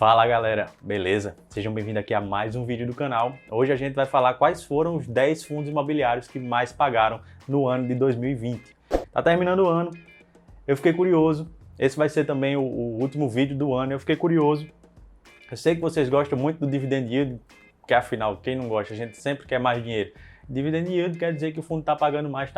Fala galera, beleza? Sejam bem-vindos aqui a mais um vídeo do canal. Hoje a gente vai falar quais foram os 10 fundos imobiliários que mais pagaram no ano de 2020. Tá terminando o ano, eu fiquei curioso, esse vai ser também o último vídeo do ano, eu fiquei curioso. Eu sei que vocês gostam muito do dividend yield, porque afinal, quem não gosta, a gente sempre quer mais dinheiro. Dividend yield quer dizer que o fundo está pagando mais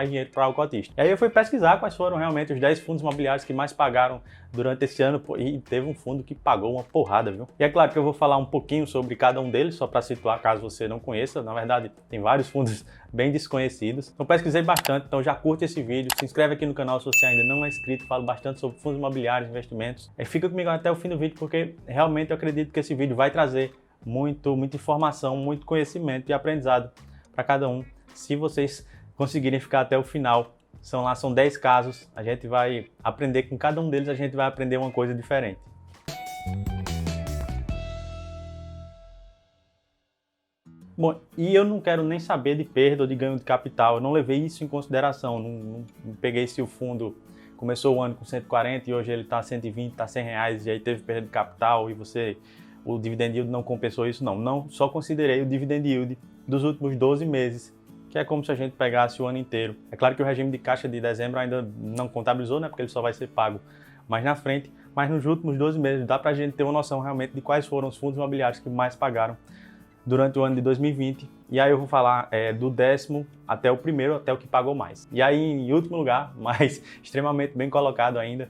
dinheiro para o cotista. E aí eu fui pesquisar quais foram realmente os 10 fundos imobiliários que mais pagaram durante esse ano e teve um fundo que pagou uma porrada, viu? E é claro que eu vou falar um pouquinho sobre cada um deles, só para situar caso você não conheça. Na verdade, tem vários fundos bem desconhecidos. Então pesquisei bastante, então já curte esse vídeo, se inscreve aqui no canal se você ainda não é inscrito, falo bastante sobre fundos imobiliários, investimentos. E fica comigo até o fim do vídeo porque realmente eu acredito que esse vídeo vai trazer muita informação, muito conhecimento e aprendizado para cada um, se vocês conseguirem ficar até o final. São 10 casos, a gente vai aprender com cada um deles, a gente vai aprender uma coisa diferente. Bom, e eu não quero nem saber de perda ou de ganho de capital, eu não levei isso em consideração, não peguei se o fundo começou o ano com 140 e hoje ele está 120, está 100 reais e aí teve perda de capital e o dividend yield não compensou isso, não, só considerei o dividend yield dos últimos 12 meses, que é como se a gente pegasse o ano inteiro. É claro que o regime de caixa de dezembro ainda não contabilizou, né, porque ele só vai ser pago mais na frente, mas nos últimos 12 meses dá pra gente ter uma noção realmente de quais foram os fundos imobiliários que mais pagaram durante o ano de 2020. E aí eu vou falar do 10º até o primeiro, até o que pagou mais. E aí em último lugar, mas extremamente bem colocado ainda,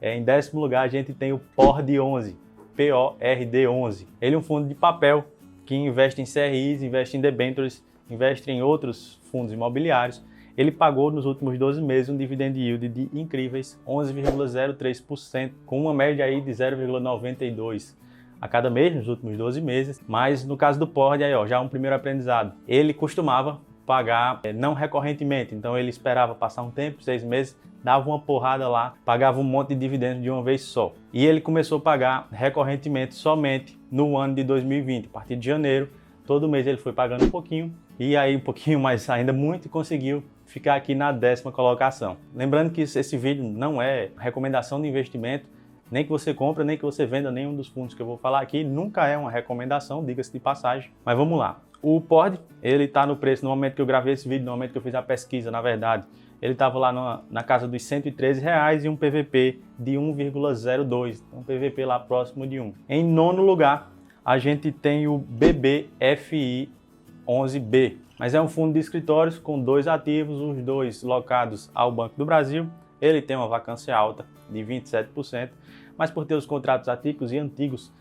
em 10º lugar a gente tem o PORD11, PORD11. Ele é um fundo de papel que investe em CRIs, investe em debêntures, investe em outros fundos imobiliários. Ele pagou nos últimos 12 meses um dividend yield de incríveis 11,03%, com uma média aí de 0,92% a cada mês nos últimos 12 meses. Mas no caso do PORD, aí, ó, já um primeiro aprendizado. Ele costumava pagar não recorrentemente, então ele esperava passar um tempo, 6 meses, dava uma porrada lá, pagava um monte de dividendos de uma vez só. E ele começou a pagar recorrentemente somente no ano de 2020, a partir de janeiro, todo mês ele foi pagando um pouquinho, e aí um pouquinho mais ainda muito, e conseguiu ficar aqui na 10ª colocação. Lembrando que esse vídeo não é recomendação de investimento, nem que você compre, nem que você venda nenhum dos fundos que eu vou falar aqui, nunca é uma recomendação, diga-se de passagem, mas vamos lá. O PORD, ele está no preço, no momento que eu gravei esse vídeo, no momento que eu fiz a pesquisa, na verdade, ele estava lá na casa dos R$113 e um PVP de 1,02, um PVP lá próximo de 1. Em nono lugar, a gente tem o BBFI11B, mas é um fundo de escritórios com 2 ativos, os 2 locados ao Banco do Brasil. Ele tem uma vacância alta de 27%, mas por ter os contratos atípicos e antigos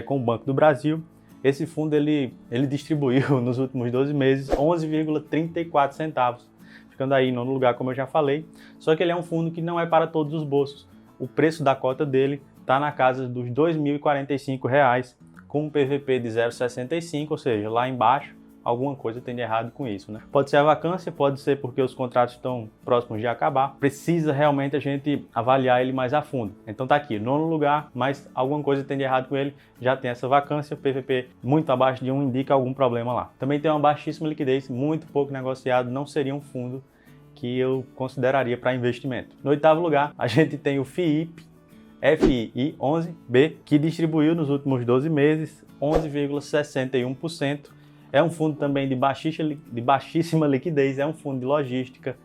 com o Banco do Brasil, esse fundo ele distribuiu nos últimos 12 meses 11,34 centavos, ficando aí em nono lugar, como eu já falei. Só que ele é um fundo que não é para todos os bolsos. O preço da cota dele está na casa dos R$ 2.045, com um PVP de 0,65, ou seja, lá embaixo alguma coisa tem de errado com isso, né? Pode ser a vacância, pode ser porque os contratos estão próximos de acabar. Precisa realmente a gente avaliar ele mais a fundo. Então tá aqui, nono lugar, mas alguma coisa tem de errado com ele. Já tem essa vacância, PVP muito abaixo de 1 indica algum problema lá. Também tem uma baixíssima liquidez, muito pouco negociado, não seria um fundo que eu consideraria para investimento. No 8º lugar, a gente tem o FIIP, FII11B, que distribuiu nos últimos 12 meses 11,61%. É um fundo também de baixíssima liquidez, é um fundo de logística,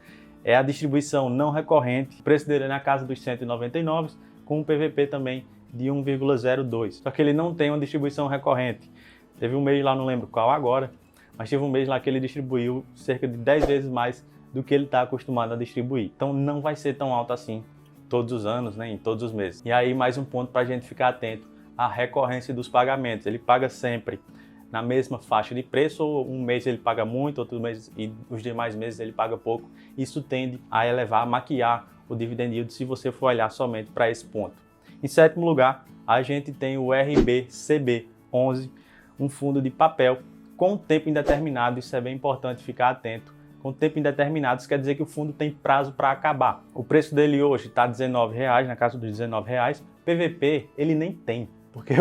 é a distribuição não recorrente, o preço dele é na casa dos 199, com um PVP também de 1,02. Só que ele não tem uma distribuição recorrente. Teve um mês lá, não lembro qual agora, mas teve um mês lá que ele distribuiu cerca de 10 vezes mais do que ele está acostumado a distribuir. Então não vai ser tão alto assim todos os anos, né, em todos os meses. E aí mais um ponto para a gente ficar atento, a recorrência dos pagamentos. Ele paga sempre na mesma faixa de preço, ou um mês ele paga muito, outro mês e os demais meses ele paga pouco. Isso tende a elevar, a maquiar o dividend yield se você for olhar somente para esse ponto. Em 7º lugar, a gente tem o RBCB11, um fundo de papel com tempo indeterminado. Isso é bem importante ficar atento. Com tempo indeterminado, isso quer dizer que o fundo tem prazo para acabar. O preço dele hoje está R$19, na casa dos R$19. PVP ele nem tem, porque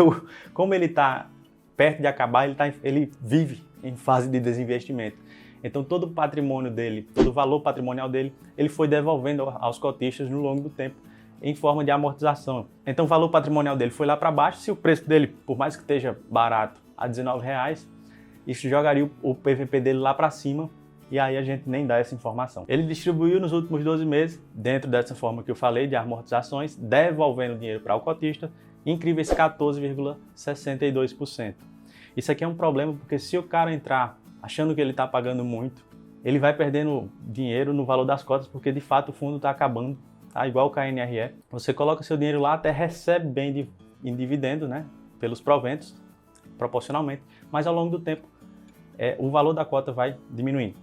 como ele está perto de acabar, ele vive em fase de desinvestimento. Então todo o patrimônio dele, todo o valor patrimonial dele, ele foi devolvendo aos cotistas no longo do tempo. em forma de amortização. Então o valor patrimonial dele foi lá para baixo. Se o preço dele, por mais que esteja barato, a R$19, isso jogaria o PVP dele lá para cima, e aí a gente nem dá essa informação. Ele distribuiu nos últimos 12 meses, dentro dessa forma que eu falei, de amortizações, devolvendo dinheiro para o cotista, incríveis 14,62%. Isso aqui é um problema, porque se o cara entrar achando que ele está pagando muito, ele vai perdendo dinheiro no valor das cotas, porque de fato o fundo está acabando, tá? Igual o KNRE. Você coloca seu dinheiro lá, até recebe bem em dividendo, né? Pelos proventos, proporcionalmente, mas ao longo do tempo o valor da cota vai diminuindo.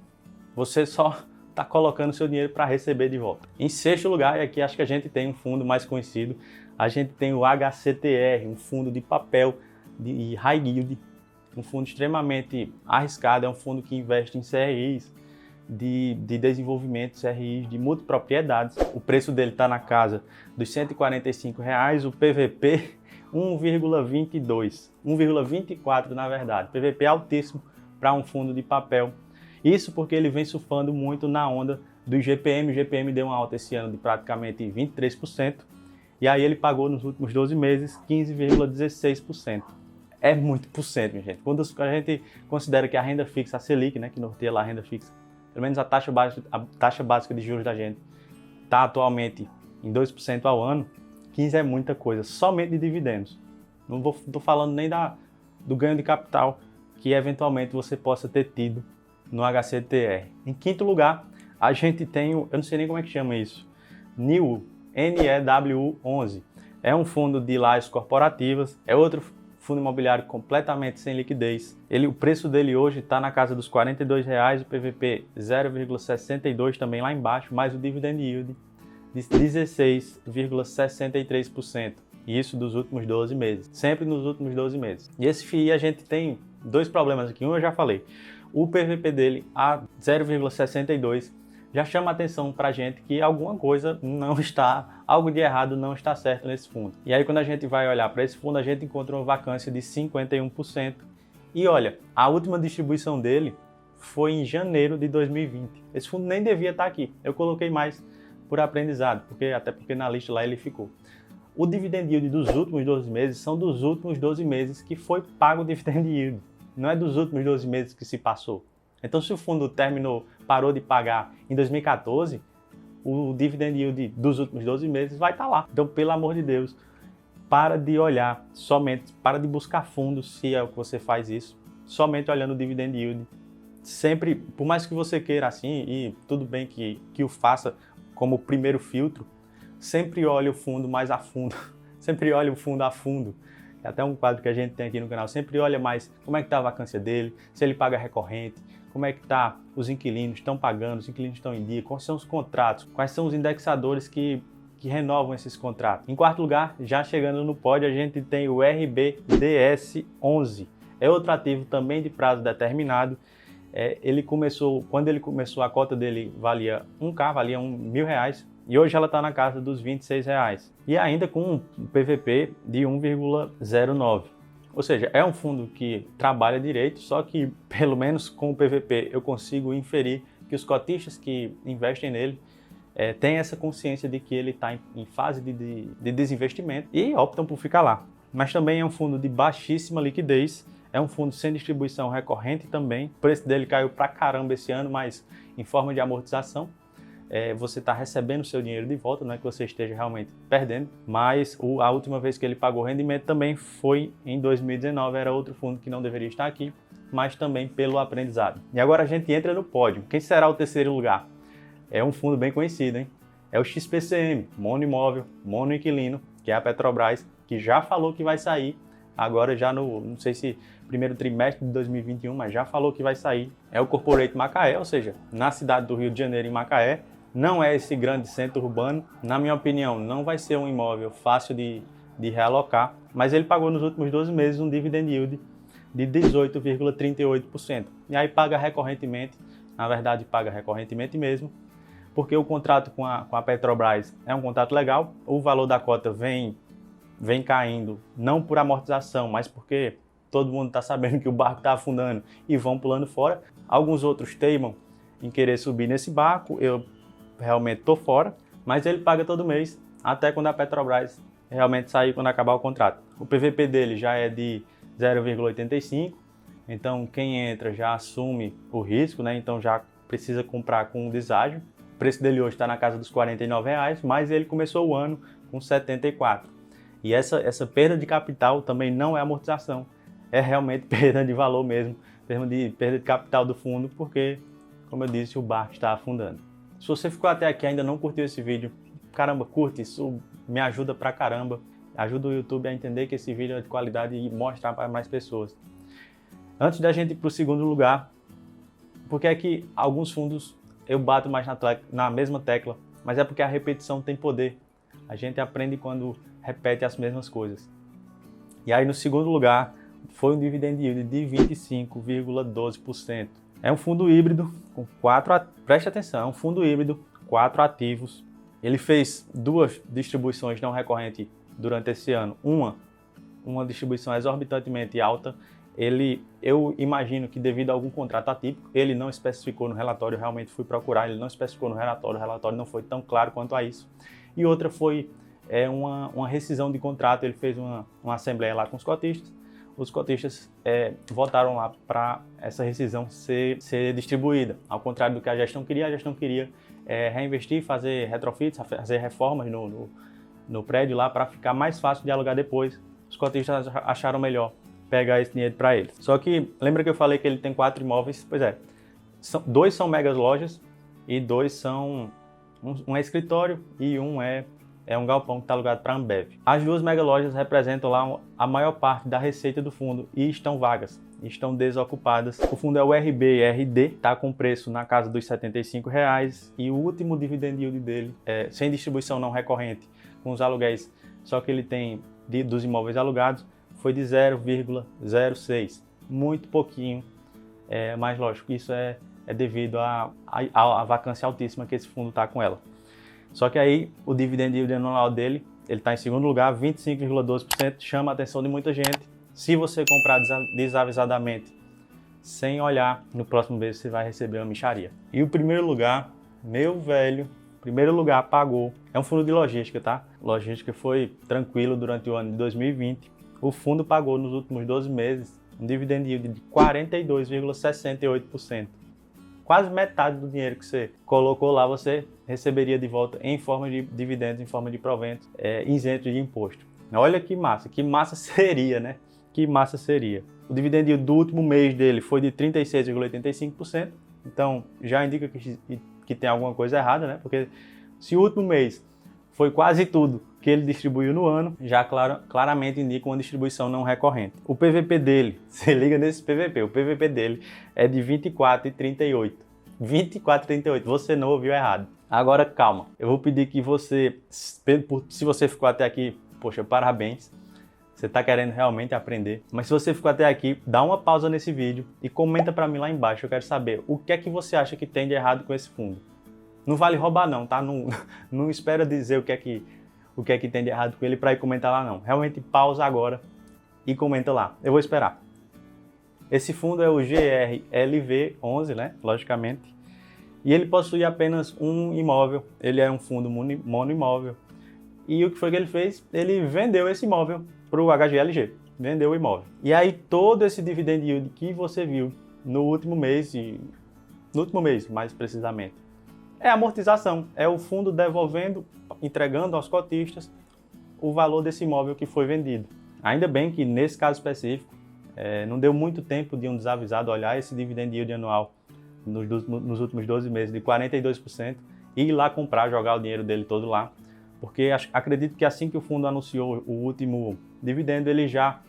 Você só está colocando seu dinheiro para receber de volta. Em sexto lugar, e aqui acho que a gente tem um fundo mais conhecido, a gente tem o HCTR, um fundo de papel de high yield, um fundo extremamente arriscado, é um fundo que investe em CRIs de desenvolvimento, CRIs de multipropriedades. O preço dele está na casa dos R$145, o PVP 1,22, 1,24 na verdade. PVP altíssimo para um fundo de papel. Isso porque ele vem surfando muito na onda do IGPM. O IGPM deu uma alta esse ano de praticamente 23%, e aí ele pagou nos últimos 12 meses 15,16%. É muito por cento, minha gente. Quando a gente considera que a renda fixa, a Selic, né, que norteia lá a renda fixa, pelo menos a taxa básica de juros da gente está atualmente em 2% ao ano, 15 é muita coisa, somente de dividendos. Não estou falando nem do ganho de capital que eventualmente você possa ter tido no HCTR. Em quinto lugar, a gente tem eu não sei nem como é que chama isso, NEWU, NEWU11. É um fundo de lajes corporativas, é outro fundo imobiliário completamente sem liquidez. O preço dele hoje está na casa dos R$42, o PVP 0,62 também lá embaixo, mais o dividend yield de 16,63%. Isso dos últimos 12 meses, sempre nos últimos 12 meses. E esse FII a gente tem dois problemas aqui, um eu já falei. O PVP dele a 0,62 já chama a atenção para a gente que alguma coisa não está, algo de errado não está certo nesse fundo. E aí quando a gente vai olhar para esse fundo, a gente encontra uma vacância de 51%. E olha, a última distribuição dele foi em janeiro de 2020. Esse fundo nem devia estar aqui. Eu coloquei mais por aprendizado, até porque na lista lá ele ficou. O dividend yield dos últimos 12 meses são dos últimos 12 meses que foi pago o dividend yield. Não é dos últimos 12 meses que se passou. Então, se o fundo parou de pagar em 2014, o dividend yield dos últimos 12 meses vai estar lá. Então, pelo amor de Deus, para de olhar somente, para de buscar fundos, se é o que você faz isso, somente olhando o dividend yield. Sempre, por mais que você queira assim, e tudo bem que o faça como primeiro filtro, sempre olhe o fundo mais a fundo, sempre olhe o fundo a fundo. É até um quadro que a gente tem aqui no canal, sempre olha mais como é que está a vacância dele, se ele paga recorrente, como é que está os inquilinos, estão pagando, os inquilinos estão em dia, quais são os contratos, quais são os indexadores que renovam esses contratos. Em quarto lugar, já chegando no pódio, a gente tem o RBDS11. É outro ativo também de prazo determinado. Quando ele começou, a cota dele valia valia R$1.000, e hoje ela está na casa dos R$26. E ainda com um PVP de 1,09. Ou seja, é um fundo que trabalha direito, só que pelo menos com o PVP eu consigo inferir que os cotistas que investem nele têm essa consciência de que ele está em fase de desinvestimento e optam por ficar lá. Mas também é um fundo de baixíssima liquidez, é um fundo sem distribuição recorrente também. O preço dele caiu pra caramba esse ano, mas em forma de amortização. Você está recebendo o seu dinheiro de volta, não é que você esteja realmente perdendo, mas a última vez que ele pagou rendimento também foi em 2019, era outro fundo que não deveria estar aqui, mas também pelo aprendizado. E agora a gente entra no pódio. Quem será o terceiro lugar? É um fundo bem conhecido, hein? É o XPCM, Mono Imóvel, Mono Inquilino, que é a Petrobras, que já falou que vai sair, agora já não sei se primeiro trimestre de 2021, mas já falou que vai sair. É o Corporate Macaé, ou seja, na cidade do Rio de Janeiro, em Macaé. Não é esse grande centro urbano, na minha opinião, não vai ser um imóvel fácil de realocar, mas ele pagou nos últimos 12 meses um dividend yield de 18,38%. E aí paga recorrentemente, na verdade paga recorrentemente mesmo, porque o contrato com a Petrobras é um contrato legal, o valor da cota vem caindo, não por amortização, mas porque todo mundo está sabendo que o barco está afundando e vão pulando fora. Alguns outros teimam em querer subir nesse barco, eu realmente estou fora, mas ele paga todo mês até quando a Petrobras realmente sair, quando acabar o contrato. O PVP dele já é de 0,85, então quem entra já assume o risco, né? Então já precisa comprar com um deságio. O preço dele hoje está na casa dos R$49, mas ele começou o ano com 74. E essa perda de capital também não é amortização, é realmente perda de valor mesmo, perda de capital do fundo, porque, como eu disse, o barco está afundando. Se você ficou até aqui e ainda não curtiu esse vídeo, caramba, curte, isso me ajuda pra caramba, ajuda o YouTube a entender que esse vídeo é de qualidade e mostrar para mais pessoas. Antes da gente ir para o segundo lugar, porque é que alguns fundos eu bato mais na mesma tecla, mas é porque a repetição tem poder. A gente aprende quando repete as mesmas coisas. E aí no segundo lugar foi um dividend yield de 25,12%. É um fundo híbrido com preste atenção, é um fundo híbrido, 4 ativos. Ele fez 2 distribuições não recorrentes durante esse ano. Uma distribuição exorbitantemente alta. Eu imagino que devido a algum contrato atípico, ele não especificou no relatório, realmente fui procurar, ele não especificou no relatório, o relatório não foi tão claro quanto a isso. E outra foi uma rescisão de contrato, ele fez uma assembleia lá com os cotistas votaram lá para essa rescisão ser distribuída. Ao contrário do que a gestão queria reinvestir, fazer retrofits, fazer reformas no prédio lá para ficar mais fácil de alugar depois. Os cotistas acharam melhor pegar esse dinheiro para eles. Só que, lembra que eu falei que ele tem 4 imóveis? Pois é, 2 são megas lojas e 2 são um é escritório e um é um galpão que está alugado para a Ambev. As 2 mega lojas representam lá a maior parte da receita do fundo e estão vagas, estão desocupadas. O fundo é o RBRD, está com preço na casa dos R$75 e o último dividend yield dele, sem distribuição não recorrente, com os aluguéis, só que ele tem dos imóveis alugados, foi de 0,06, muito pouquinho, mas lógico, isso é devido à vacância altíssima que esse fundo está com ela. Só que aí o dividend yield anual dele, ele está em segundo lugar, 25,12%, chama a atenção de muita gente. Se você comprar desavisadamente, sem olhar, no próximo mês você vai receber uma mixaria. E o primeiro lugar, meu velho, pagou, é um fundo de logística, tá? Logística foi tranquilo durante o ano de 2020. O fundo pagou nos últimos 12 meses um dividend yield de 42,68%. Quase metade do dinheiro que você colocou lá, você receberia de volta em forma de dividendos, em forma de proventos, isento de imposto. Olha que massa seria, né? Que massa seria. O dividend yield do último mês dele foi de 36,85%, então já indica que tem alguma coisa errada, né? Porque se o último mês foi quase tudo que ele distribuiu no ano, já claramente indica uma distribuição não recorrente. O PVP dele, se liga nesse PVP, o PVP dele é de 24,38. 24,38, você não ouviu errado. Agora calma, eu vou pedir que você, se você ficou até aqui, poxa, parabéns. Você está querendo realmente aprender. Mas se você ficou até aqui, dá uma pausa nesse vídeo e comenta para mim lá embaixo. Eu quero saber o que é que você acha que tem de errado com esse fundo. Não vale roubar não, tá? Não espera dizer o que é que tem de errado com ele para ir comentar lá não. Realmente pausa agora e comenta lá. Eu vou esperar. Esse fundo é o GRLV11, né? Logicamente. E ele possui apenas um imóvel. Ele é um fundo monoimóvel. E o que foi que ele fez? Ele vendeu esse imóvel para o HGLG. Vendeu o imóvel. E aí todo esse dividend yield que você viu no último mês, mais precisamente, é amortização. É o fundo devolvendo, entregando aos cotistas o valor desse imóvel que foi vendido. Ainda bem que nesse caso específico, não deu muito tempo de um desavisado olhar esse dividend yield anual nos últimos 12 meses de 42% e ir lá comprar, jogar o dinheiro dele todo lá. Porque acredito que assim que o fundo anunciou o último dividendo, ele já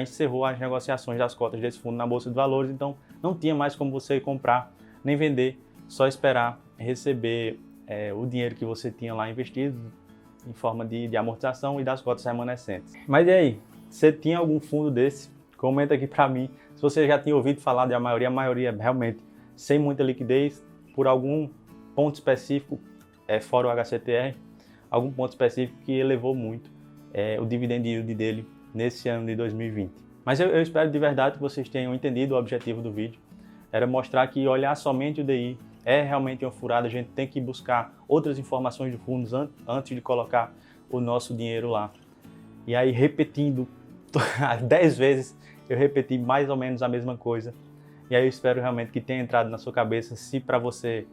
encerrou as negociações das cotas desse fundo na Bolsa de Valores, então não tinha mais como você comprar nem vender, só esperar receber o dinheiro que você tinha lá investido em forma de amortização e das cotas remanescentes. Mas e aí, você tinha algum fundo desse? Comenta aqui para mim. Se você já tinha ouvido falar de a maioria realmente sem muita liquidez, por algum ponto específico, fora o HCTR, algum ponto específico que elevou muito o dividend yield dele nesse ano de 2020. Mas eu espero de verdade que vocês tenham entendido o objetivo do vídeo. Era mostrar que olhar somente o DI é realmente uma furada, a gente tem que buscar outras informações de fundos antes de colocar o nosso dinheiro lá. E aí, repetindo 10 vezes, eu repeti mais ou menos a mesma coisa. E aí eu espero realmente que tenha entrado na sua cabeça, se para você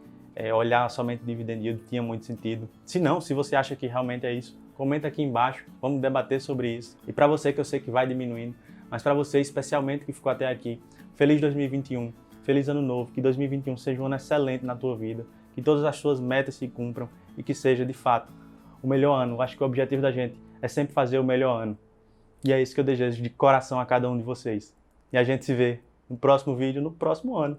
olhar somente dividend yield tinha muito sentido. Se não, se você acha que realmente é isso, comenta aqui embaixo, vamos debater sobre isso. E para você, que eu sei que vai diminuindo, mas para você especialmente que ficou até aqui, feliz 2021, feliz ano novo, que 2021 seja um ano excelente na tua vida, que todas as suas metas se cumpram e que seja de fato o melhor ano. Eu acho que o objetivo da gente é sempre fazer o melhor ano. E é isso que eu desejo de coração a cada um de vocês. E a gente se vê no próximo vídeo, no próximo ano.